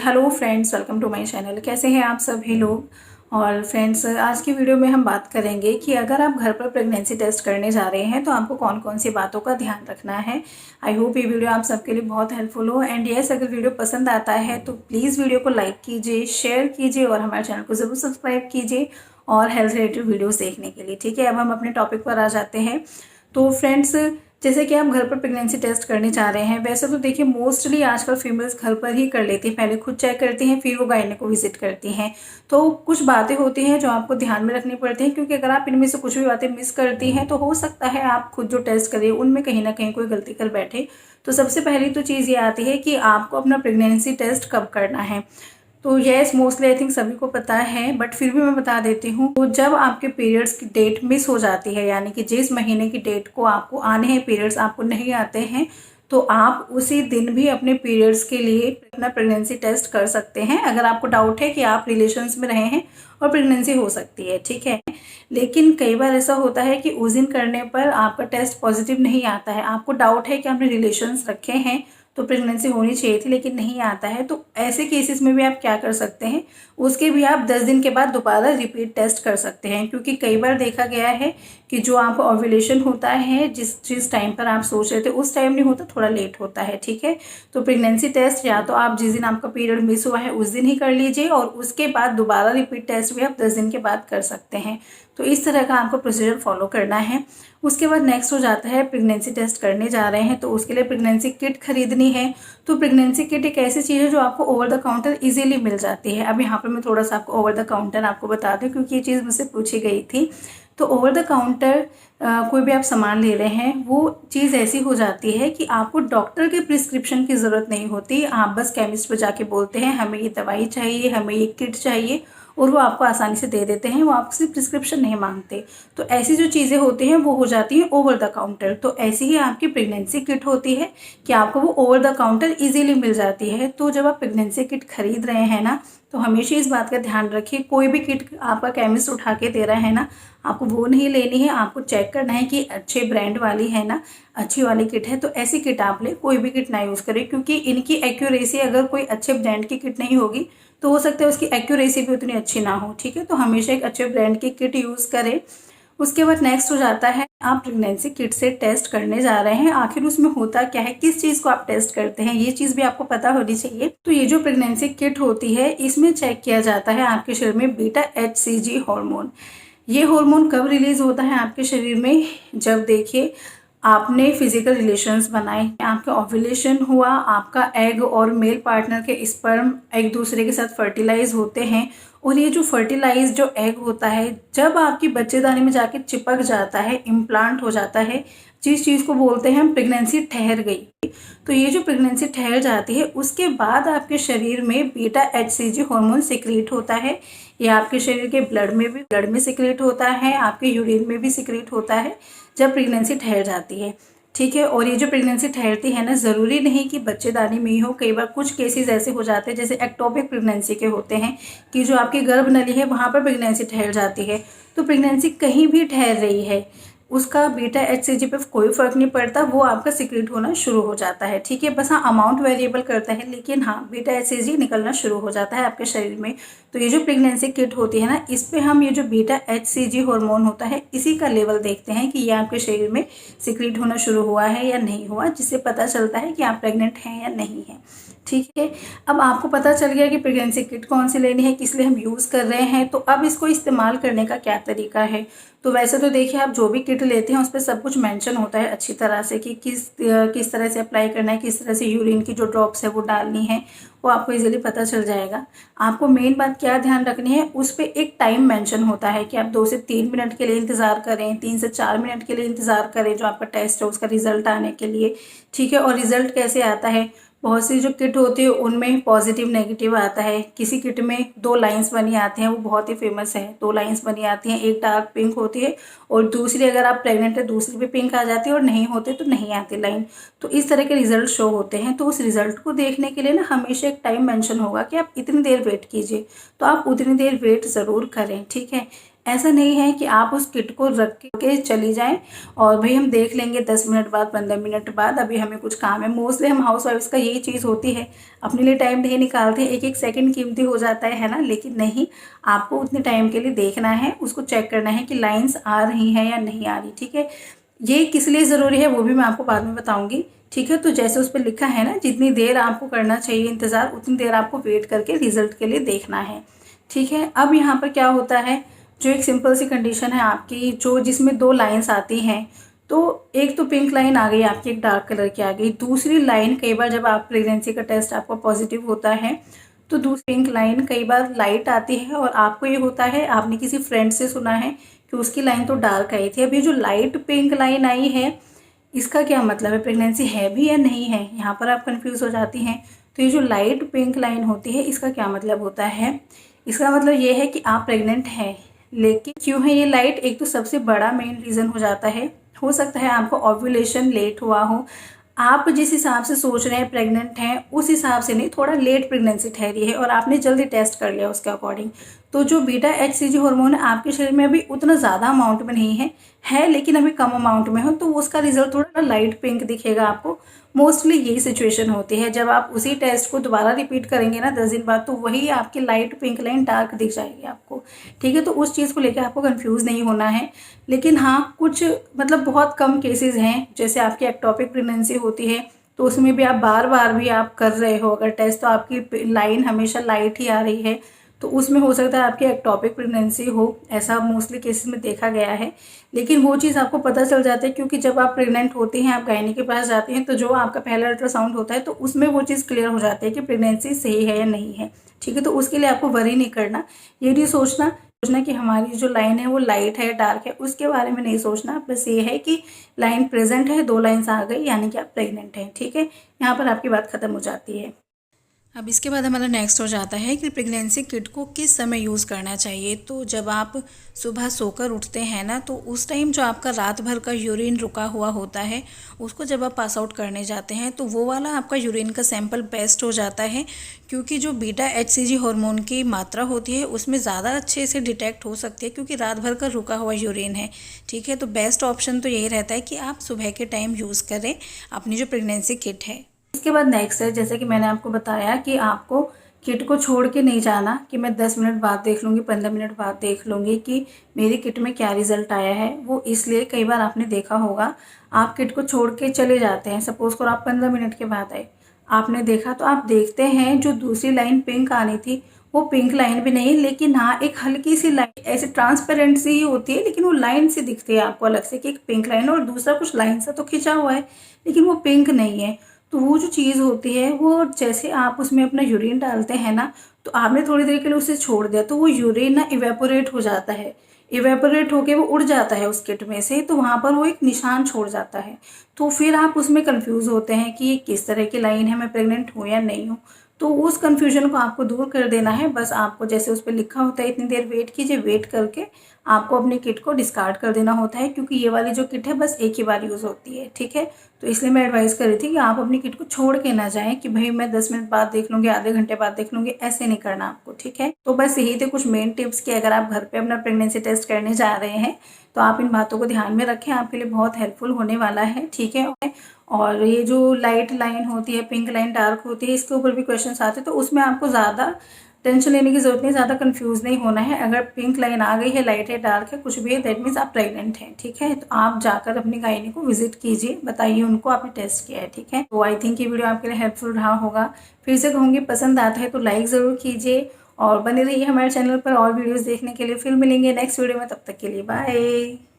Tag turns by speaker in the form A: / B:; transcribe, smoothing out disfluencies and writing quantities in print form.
A: Hello friends, welcome to my channel. कैसे हैं आप सभी लोग। और फ्रेंड्स, आज की वीडियो में हम बात करेंगे कि अगर आप घर पर प्रेगनेंसी टेस्ट करने जा रहे हैं तो आपको कौन कौन सी बातों का ध्यान रखना है। आई होप ये वीडियो आप सबके लिए बहुत हेल्पफुल हो। एंड यस, अगर वीडियो पसंद आता है तो प्लीज़ वीडियो को लाइक कीजिए, शेयर कीजिए और हमारे चैनल को ज़रूर सब्सक्राइब कीजिए और हेल्थ रिलेटेड वीडियोज़ देखने के लिए। ठीक है, अब हम अपने टॉपिक पर आ जाते हैं। तो फ्रेंड्स, जैसे कि आप घर पर प्रेगनेंसी टेस्ट करने जा रहे हैं, वैसे तो देखिए मोस्टली आजकल फीमेल्स घर पर ही कर लेती हैं। पहले खुद चेक करती हैं, फिर वो गायने को विजिट करती हैं। तो कुछ बातें होती हैं जो आपको ध्यान में रखनी पड़ती हैं, क्योंकि अगर आप इनमें से कुछ भी बातें मिस करती हैं तो हो सकता है आप खुद जो टेस्ट करें उनमें कहीं ना कहीं कोई गलती कर बैठे। तो सबसे पहली तो चीज़ ये आती है कि आपको अपना प्रेगनेंसी टेस्ट कब करना है। तो यस, मोस्टली आई थिंक सभी को पता है, बट फिर भी मैं बता देती हूँ। तो जब आपके पीरियड्स की डेट मिस हो जाती है, यानी कि जिस महीने की डेट को आपको आने हैं पीरियड्स आपको नहीं आते हैं, तो आप उसी दिन भी अपने पीरियड्स के लिए अपना प्रेगनेंसी टेस्ट कर सकते हैं, अगर आपको डाउट है कि आप रिलेशंस में रहे हैं और प्रेगनेंसी हो सकती है। ठीक है, लेकिन कई बार ऐसा होता है कि उस दिन करने पर आपका टेस्ट पॉजिटिव नहीं आता है, आपको डाउट है कि आपने रिलेशंस रखे हैं तो प्रेगनेंसी होनी चाहिए थी लेकिन नहीं आता है। तो ऐसे केसेस में भी आप क्या कर सकते हैं, उसके भी आप 10 दिन के बाद दोबारा रिपीट टेस्ट कर सकते हैं। क्योंकि कई बार देखा गया है कि जो आपको ओव्यूलेशन होता है, जिस टाइम पर आप सोच रहे थे उस टाइम नहीं होता, थोड़ा लेट होता है। ठीक है, तो प्रेगनेंसी टेस्ट या तो आप जिस दिन आपका पीरियड मिस हुआ है उस दिन ही कर लीजिए, और उसके बाद दोबारा रिपीट टेस्ट भी आप 10 दिन के बाद कर सकते हैं। तो इस तरह का आपको प्रोसीजर फॉलो करना है। उसके बाद नेक्स्ट हो जाता है, प्रेगनेंसी टेस्ट करने जा रहे हैं तो उसके लिए प्रेगनेंसी किट खरीदनी है। तो प्रेगनेंसी किट एक ऐसी चीज़ है जो आपको ओवर द काउंटर इजीली मिल जाती है। अब यहाँ पर मैं थोड़ा सा आपको ओवर द काउंटर आपको बता दूं, क्योंकि ये चीज़ मुझसे पूछी गई थी। तो ओवर द काउंटर कोई भी आप सामान ले रहे हैं, वो चीज़ ऐसी हो जाती है कि आपको डॉक्टर के प्रिस्क्रिप्शन की ज़रूरत नहीं होती। आप बस केमिस्ट पर जाके बोलते हैं हमें ये दवाई चाहिए, हमें ये किट चाहिए, और वो आपको आसानी से दे देते हैं। वो आपसे प्रिस्क्रिप्शन नहीं मांगते। तो ऐसी जो चीज़ें होती हैं वो हो जाती हैं ओवर द काउंटर। तो ऐसी ही आपकी प्रेगनेंसी किट होती है कि आपको वो ओवर द काउंटर इजीली मिल जाती है। तो जब आप प्रेगनेंसी किट खरीद रहे हैं ना, तो हमेशा इस बात का ध्यान रखिए, कोई भी किट आपका केमिस्ट उठा के दे रहा है ना, आपको वो नहीं लेनी है। आपको चेक करना है कि अच्छे ब्रांड वाली है ना, अच्छी वाली किट है, तो ऐसी किट आप ले, कोई भी किट ना यूज़ करें। क्योंकि इनकी एक्यूरेसी, अगर कोई अच्छे ब्रांड की किट नहीं होगी तो हो सकता है उसकी एक्यूरेसी भी उतनी अच्छी ना हो। ठीक है, तो हमेशा एक अच्छे ब्रांड की किट यूज़ करें। उसके बाद नेक्स्ट हो जाता है, आप प्रेगनेंसी किट से टेस्ट करने जा रहे हैं। आखिर उसमें होता क्या है, किस चीज़ को आप टेस्ट करते हैं, ये चीज़ भी आपको पता होनी चाहिए। तो ये जो प्रेगनेंसी किट होती है, इसमें चेक किया जाता है आपके शरीर में बीटा HCG हार्मोन। ये हार्मोन कब रिलीज होता है आपके शरीर में, जब देखिए आपने फिजिकल रिलेशंस बनाए, आपका ओव्यूलेशन हुआ, आपका एग और मेल पार्टनर के स्पर्म एक दूसरे के साथ फर्टिलाइज होते हैं, और ये जो फर्टिलाइज जो एग होता है जब आपकी बच्चेदानी में जाके चिपक जाता है, इम्प्लांट हो जाता है, जिस चीज़ को बोलते हैं हम प्रेगनेंसी ठहर गई। तो ये जो प्रेगनेंसी ठहर जाती है उसके बाद आपके शरीर में बीटा HCG हार्मोन सिक्रीट होता है। ये आपके शरीर के ब्लड में सिक्रीट होता है, आपके यूरिन में भी सिक्रीट होता है जब प्रेगनेंसी ठहर जाती है। ठीक है, और ये जो प्रेगनेंसी ठहरती है ना, ज़रूरी नहीं कि बच्चेदानी में ही हो। कई बार कुछ केसेस ऐसे हो जाते हैं जैसे एक्टोपिक प्रेगनेंसी के होते हैं कि जो आपकी गर्भ नली है वहाँ पर प्रेगनेंसी ठहर जाती है। तो प्रेगनेंसी कहीं भी ठहर रही है, उसका बीटा HCG पे कोई फर्क नहीं पड़ता, वो आपका सिक्रीट होना शुरू हो जाता है। ठीक है, बस हाँ अमाउंट वेरिएबल करता है, लेकिन हाँ बीटा HCG निकलना शुरू हो जाता है आपके शरीर में। तो ये जो प्रेगनेंसी किट होती है ना, इस पे हम ये जो बीटा HCG हार्मोन होता है इसी का लेवल देखते हैं कि ये आपके शरीर में सिक्रीट होना शुरू हुआ है या नहीं हुआ, जिससे पता चलता है कि आप प्रेग्नेंट हैं या नहीं हैं। ठीक है, अब आपको पता चल गया कि प्रेगनेंसी किट कौन सी लेनी है, किस लिए हम यूज़ कर रहे हैं। तो अब इसको इस्तेमाल करने का क्या तरीका है। तो वैसे तो देखिए, आप जो भी किट लेते हैं उस पर सब कुछ मेंशन होता है अच्छी तरह से कि किस तरह से अप्लाई करना है, किस तरह से यूरिन की जो ड्रॉप्स है वो डालनी है, वो आपको इजीली पता चल जाएगा। आपको मेन बात क्या ध्यान रखनी है, उस पर एक टाइम मेंशन होता है कि आप 2 से 3 मिनट के लिए इंतज़ार करें, 3 से 4 मिनट के लिए इंतज़ार करें जो आपका टेस्ट है उसका रिजल्ट आने के लिए। ठीक है, और रिजल्ट कैसे आता है, बहुत सी जो किट होती है उनमें पॉजिटिव नेगेटिव आता है। किसी किट में 2 लाइंस बनी आती हैं, वो बहुत ही फेमस है। 2 लाइंस बनी आती हैं, एक डार्क पिंक होती है और दूसरी, अगर आप प्रेग्नेंट है दूसरी पे पिंक आ जाती है, और नहीं होते तो नहीं आती लाइन। तो इस तरह के रिजल्ट शो होते हैं। तो उस रिजल्ट को देखने के लिए ना हमेशा एक टाइम मेंशन होगा कि आप इतनी देर वेट कीजिए, तो आप उतनी देर वेट ज़रूर करें। ठीक है, ऐसा नहीं है कि आप उस किट को रख के चली जाएं और भाई हम देख लेंगे 10 मिनट बाद, 15 मिनट बाद, अभी हमें कुछ काम है। मोस्टली हम हाउस वाइफ्स का यही चीज़ होती है, अपने लिए टाइम नहीं निकालते, एक एक सेकंड कीमती हो जाता है ना। लेकिन नहीं, आपको उतने टाइम के लिए देखना है, उसको चेक करना है कि लाइन्स आ रही हैं या नहीं आ रही, ठीक है। ये किस लिए ज़रूरी है वो भी मैं आपको बाद में बताऊँगी, ठीक है। तो जैसे उस पर लिखा है ना, जितनी देर आपको करना चाहिए इंतज़ार, उतनी देर आपको वेट करके रिजल्ट के लिए देखना है, ठीक है। अब यहाँ पर क्या होता है, जो एक सिंपल सी कंडीशन है आपकी, जो जिसमें 2 लाइंस आती हैं, तो एक तो पिंक लाइन आ गई आपकी, एक डार्क कलर की आ गई। दूसरी लाइन, कई बार जब आप प्रेगनेंसी का टेस्ट आपका पॉजिटिव होता है तो दूसरी पिंक लाइन कई बार लाइट आती है, और आपको ये होता है, आपने किसी फ्रेंड से सुना है कि उसकी लाइन तो डार्क आई थी। अभी जो लाइट पिंक लाइन आई है, इसका क्या मतलब है, प्रेगनेंसी है भी या नहीं है, यहाँ पर आप कंफ्यूज हो जाती हैं। तो ये जो लाइट पिंक लाइन होती है, इसका क्या मतलब होता है, इसका मतलब ये है कि आप प्रेग्नेंट हैं। लेकिन क्यों है ये लाइट, एक तो सबसे बड़ा मेन रीज़न हो जाता है, हो सकता है आपको ओव्यूलेशन लेट हुआ हो। आप जिस हिसाब से सोच रहे हैं प्रेग्नेंट हैं, उस हिसाब से नहीं, थोड़ा लेट प्रेगनेंसी ठहरी है और आपने जल्दी टेस्ट कर लिया उसके अकॉर्डिंग। तो जो बीटा HCG हार्मोन है आपके शरीर में अभी उतना ज़्यादा अमाउंट में नहीं है लेकिन अभी कम अमाउंट में हो, तो उसका रिजल्ट थोड़ा लाइट पिंक दिखेगा आपको। मोस्टली यही सिचुएशन होती है, जब आप उसी टेस्ट को दोबारा रिपीट करेंगे ना 10 दिन बाद, तो वही आपकी लाइट पिंक लाइन डार्क दिख जाएगी आपको, ठीक है। तो उस चीज़ को लेकर आपको कंफ्यूज नहीं होना है। लेकिन हाँ, कुछ मतलब बहुत कम केसेस हैं, जैसे आपकी एक्टोपिक प्रेगनेंसी होती है, तो उसमें भी आप बार बार भी आप कर रहे हो अगर टेस्ट, तो आपकी लाइन हमेशा लाइट ही आ रही है, तो उसमें हो सकता है आपकी एक्टोपिक प्रेगनेंसी हो, ऐसा मोस्टली केसेस में देखा गया है। लेकिन वो चीज़ आपको पता चल जाती है, क्योंकि जब आप प्रेग्नेंट होती हैं, आप गायनी के पास जाती हैं, तो जो आपका पहला अल्ट्रासाउंड होता है, तो उसमें वो चीज़ क्लियर हो जाती है कि प्रेगनेंसी सही है या नहीं है, ठीक है। तो उसके लिए आपको वरी नहीं करना, ये नहीं सोचना कि हमारी जो लाइन है वो लाइट है डार्क है, उसके बारे में नहीं सोचना। बस ये है कि लाइन प्रेजेंट है, 2 लाइन्स आ गई, यानी कि आप प्रेग्नेंट हैं, ठीक है। यहाँ पर आपकी बात खत्म हो जाती है। अब इसके बाद हमारा नेक्स्ट हो जाता है कि प्रेगनेंसी किट को किस समय यूज़ करना चाहिए। तो जब आप सुबह सोकर उठते हैं ना, तो उस टाइम जो आपका रात भर का यूरिन रुका हुआ होता है, उसको जब आप पास आउट करने जाते हैं, तो वो वाला आपका यूरिन का सैंपल बेस्ट हो जाता है, क्योंकि जो बीटा HCG हार्मोन की मात्रा होती है उसमें ज़्यादा अच्छे से डिटेक्ट हो सकती है, क्योंकि रात भर का रुका हुआ यूरिन है, ठीक है। तो बेस्ट ऑप्शन तो यही रहता है कि आप सुबह के टाइम यूज़ करें अपनी जो प्रेगनेंसी किट है। इसके बाद नेक्स्ट है, जैसे कि मैंने आपको बताया कि आपको किट को छोड़ के नहीं जाना कि मैं 10 मिनट बाद देख लूँगी, 15 मिनट बाद देख लूँगी कि मेरी किट में क्या रिज़ल्ट आया है। वो इसलिए, कई बार आपने देखा होगा, आप किट को छोड़ के चले जाते हैं, सपोज़ करो आप 15 मिनट के बाद आए, आपने देखा, तो आप देखते हैं जो दूसरी लाइन पिंक आनी थी, वो पिंक लाइन भी नहीं, लेकिन हाँ एक हल्की सी लाइन ऐसे ट्रांसपेरेंट सी ही होती है, लेकिन वो लाइन सी दिखती है आपको अलग से कि एक पिंक लाइन, और दूसरा कुछ लाइन सा तो खिंचा हुआ है, लेकिन वो पिंक नहीं है। तो वो जो चीज़ होती है, वो जैसे आप उसमें अपना यूरिन डालते हैं ना, तो आपने थोड़ी देर के लिए उसे छोड़ दिया, तो वो यूरिन ना इवेपोरेट हो जाता है, इवेपोरेट होके वो उड़ जाता है उस किट में से, तो वहाँ पर वो एक निशान छोड़ जाता है। तो फिर आप उसमें कंफ्यूज होते हैं कि ये किस तरह की लाइन है, मैं प्रेग्नेंट हूँ या नहीं हूँ। तो उस कन्फ्यूजन को आपको दूर कर देना है। बस आपको जैसे उस पर लिखा होता है इतनी देर वेट कीजिए, वेट करके आपको अपनी किट को डिस्कार्ड कर देना होता है, क्योंकि ये वाली जो किट है बस एक ही बार यूज़ होती है, ठीक है। तो इसलिए मैं एडवाइस कर रही थी कि आप अपनी किट को छोड़ के ना जाएं कि भाई मैं 10 मिनट बाद देख लूँगी, आधे घंटे बाद देख लूँगी, ऐसे नहीं करना आपको, ठीक है। तो बस यही थे कुछ मेन टिप्स कि अगर आप घर पे अपना प्रेगनेंसी टेस्ट करने जा रहे हैं, तो आप इन बातों को ध्यान में रखें, आपके लिए बहुत हेल्पफुल होने वाला है, ठीक है। और ये जो लाइट लाइन होती है, पिंक लाइन डार्क होती है, इसके ऊपर भी क्वेश्चन आते हैं, तो उसमें आपको ज़्यादा टेंशन लेने की जरूरत नहीं, ज़्यादा कंफ्यूज नहीं होना है। अगर पिंक लाइन आ गई है, लाइट है, डार्क है, कुछ भी है, दैट मीन्स आप प्रेग्नेंट हैं, ठीक है। तो आप जाकर अपनी गायनी को विजिट कीजिए, बताइए उनको आपने टेस्ट किया है, ठीक है। तो आई थिंक ये वीडियो आपके लिए हेल्पफुल रहा होगा। फिर से कहूँगी, पसंद आता है तो लाइक ज़रूर कीजिए और बने रहिए हमारे चैनल पर और वीडियोज़ देखने के लिए। फिर मिलेंगे नेक्स्ट वीडियो में, तब तक के लिए बाय।